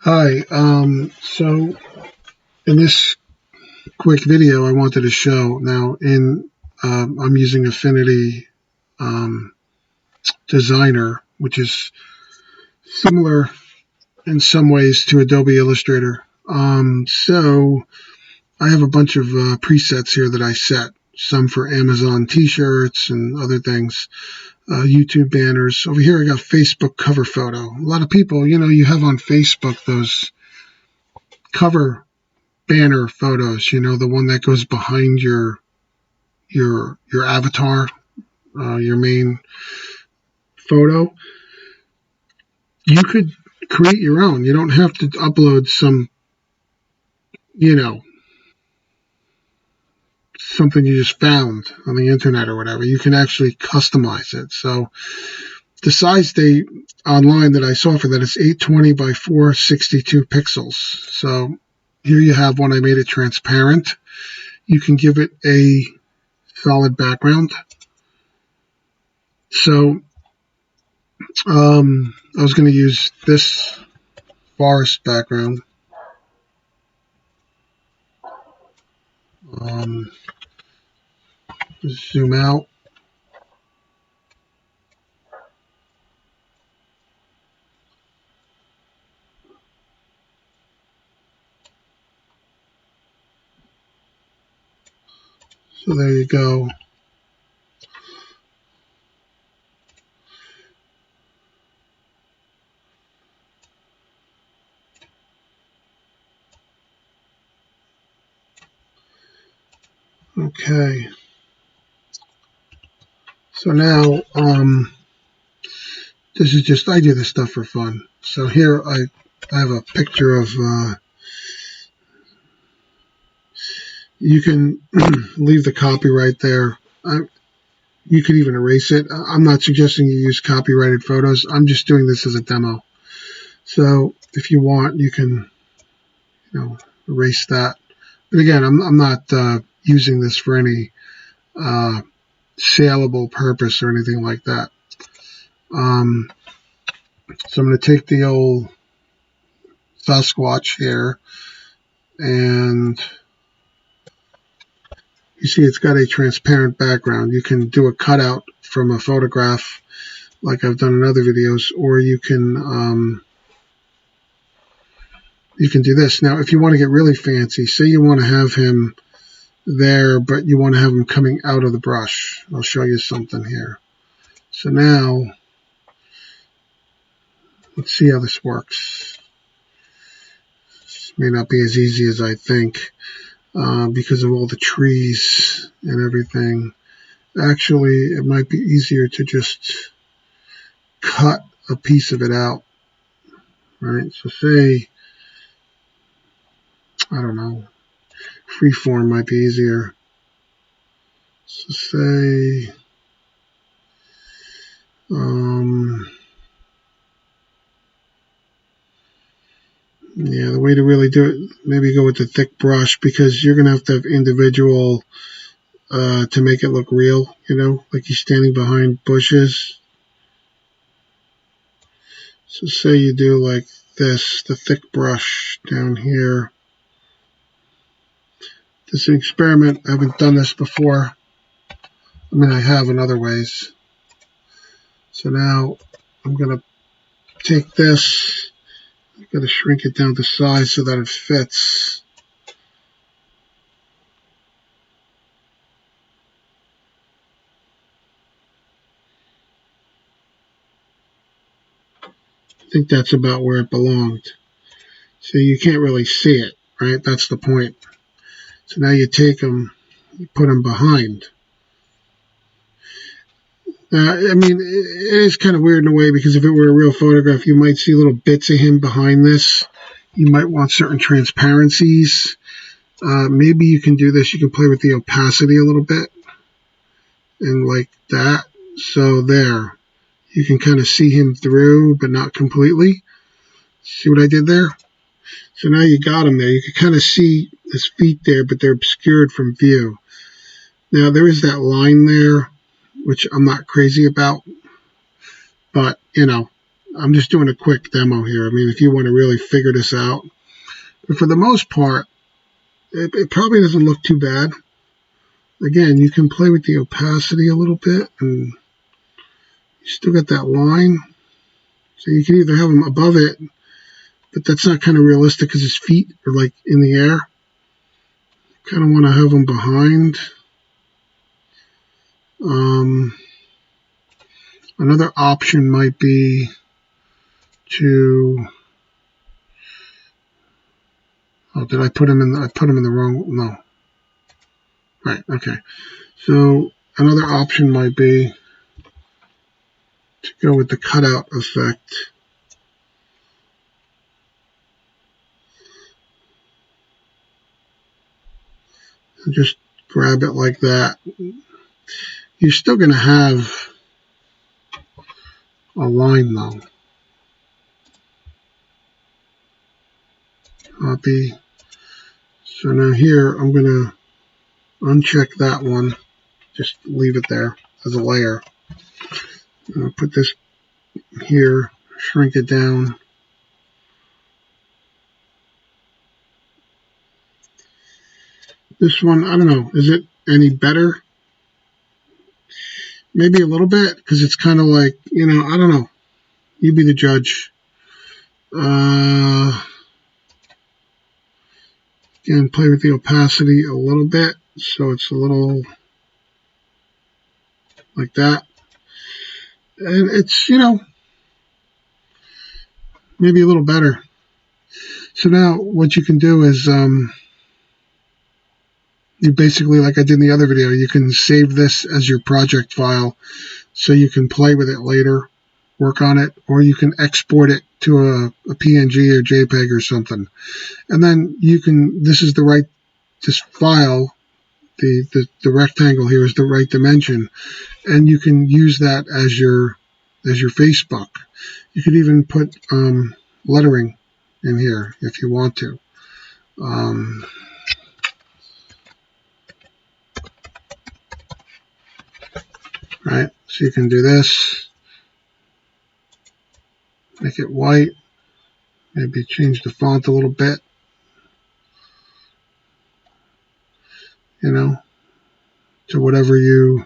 Hi, so in this quick video, I wanted to show now I'm using Affinity um, Designer, which is similar in some ways to Adobe Illustrator. So I have a bunch of presets here that I set, some for Amazon t-shirts and other things, YouTube banners. Over here I got Facebook cover photo. A lot of people, you have on Facebook those cover banner photos, the one that goes behind your avatar, your main photo. You could create your own. You don't have to upload you know something you just found on the internet or whatever. You can actually customize it. So the size online that I saw for that is 820 by 462 pixels. So here you have one. I made it transparent. You can give it a solid background. So I was going to use this forest background. Just zoom out. So there you go. Okay. So now, this is just, I do this stuff for fun. So here I have a picture of, you can leave the copyright there. You could even erase it. I'm not suggesting you use copyrighted photos. I'm just doing this as a demo. So if you want, you can, erase that. But again, I'm not using this for any saleable purpose or anything like that. So I'm going to take the old Sasquatch here, and you see it's got a transparent background. You can do a cutout from a photograph like I've done in other videos, or you can do this. Now, if you want to get really fancy, say you want to have him there, but you want to have him coming out of the brush. I'll show you something here. So now, let's see how this works. This may not be as easy as I think because of all the trees and everything. Actually, it might be easier to just cut a piece of it out, right? So say, I don't know, freeform might be easier. So say, yeah, the way to really do it, maybe go with the thick brush, because you're going to have individual to make it look real, like he's standing behind bushes. So say you do like this, the thick brush down here. This is an experiment. I haven't done this before. I mean, I have in other ways. So now I'm going to take this. I've got to shrink it down to size so that it fits. I think that's about where it belonged. So you can't really see it, right? That's the point. So now you take them, you put them behind. I mean, it is kind of weird in a way, because if it were a real photograph, you might see little bits of him behind this. You might want certain transparencies. Maybe you can do this. You can play with the opacity a little bit. And like that. So there. You can kind of see him through, but not completely. See what I did there? So now you got him there. You can kind of see his feet there, but they're obscured from view. Now, there is that line there, which I'm not crazy about. But, I'm just doing a quick demo here. I mean, if you want to really figure this out. But for the most part, it probably doesn't look too bad. Again, you can play with the opacity a little bit, and you still got that line. So you can either have him above it, but that's not kind of realistic because his feet are like in the air. Kind of want to have him behind. Another option might be to... Oh, did I put him in? I put him in the wrong... No. Right, okay. So another option might be to go with the cutout effect. And just grab it like that. You're still going to have a line though. Copy. So now here I'm going to uncheck that one. Just leave it there as a layer. I'll put this here, shrink it down. This one, I don't know, is it any better? Maybe a little bit, because it's kind of like, you know, I don't know. You be the judge. Again, play with the opacity a little bit, so it's a little like that. And it's, you know, maybe a little better. So now what you can do is, you basically, like I did in the other video, you can save this as your project file so you can play with it later, work on it, or you can export it to a PNG or JPEG or something. And then you can, this is the right, this file, the rectangle here is the right dimension, and you can use that as your Facebook. You could even put lettering in here if you want to. Right, so you can do this, make it white, maybe change the font a little bit, you know, to whatever you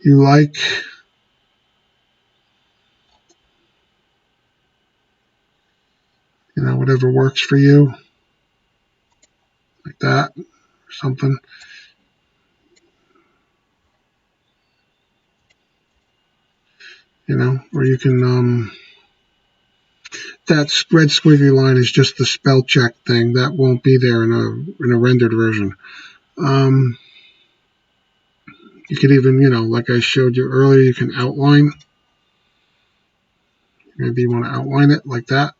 like. You know, whatever works for you, like that, or something. You know, or you can, that red squiggly line is just the spell check thing. That won't be there in a rendered version. You could even, you know, like I showed you earlier, you can outline. Maybe you want to outline it like that.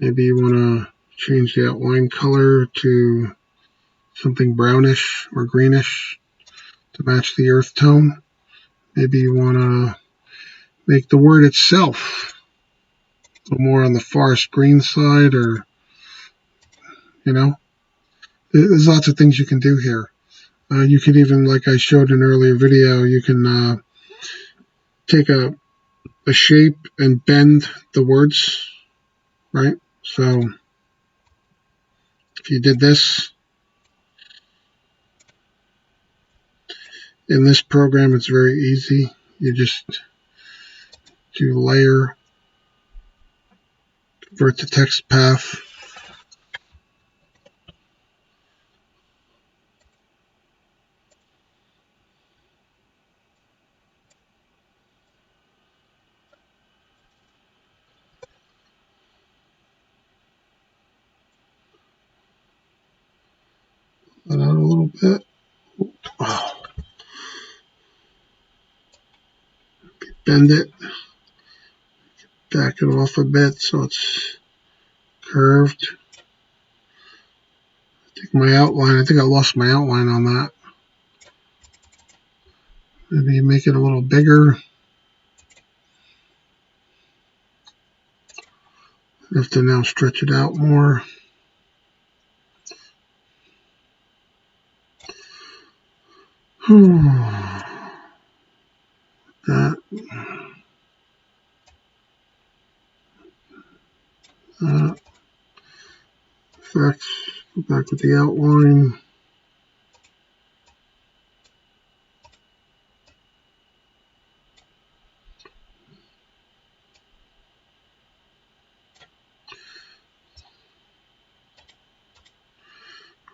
Maybe you want to change the outline color to something brownish or greenish to match the earth tone. Maybe you want to make the word itself a little more on the forest green side, or, you know, there's lots of things you can do here. You could even, like I showed in an earlier video, you can take a shape and bend the words, right? So if you did this in this program, it's very easy. You just do layer, convert to text path. That out a little bit. Oh. Bend it. Back it off a bit so it's curved. I think I lost my outline on that. Maybe make it a little bigger. I have to now stretch it out more. That. Effects, go back to the outline.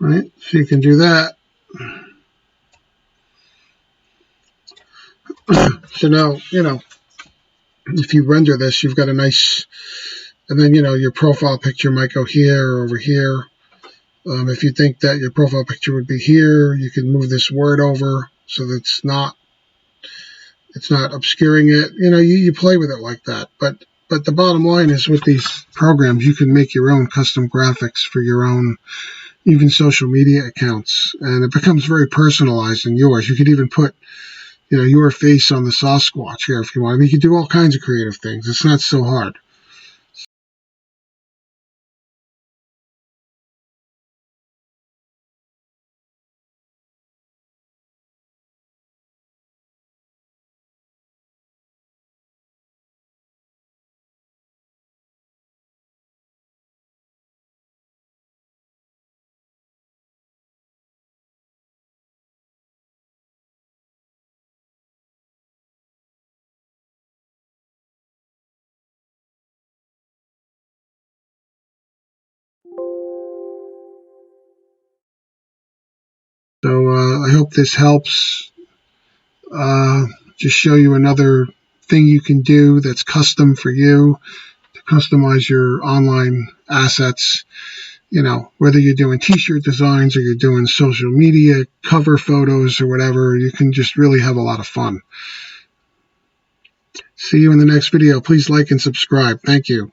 Right, so you can do that. So now, if you render this, you've got a nice, and then, your profile picture might go here or over here. If you think that your profile picture would be here, you can move this word over so that it's not obscuring it. You play with it like that. But the bottom line is, with these programs, you can make your own custom graphics for your own, even social media accounts, and it becomes very personalized in yours. You could even put, your face on the Sasquatch here if you want. I mean, you can do all kinds of creative things. It's not so hard. So I hope this helps. Just show you another thing you can do that's custom for you to customize your online assets. Whether you're doing t-shirt designs or you're doing social media cover photos or whatever, you can just really have a lot of fun. See you in the next video. Please like and subscribe. Thank you.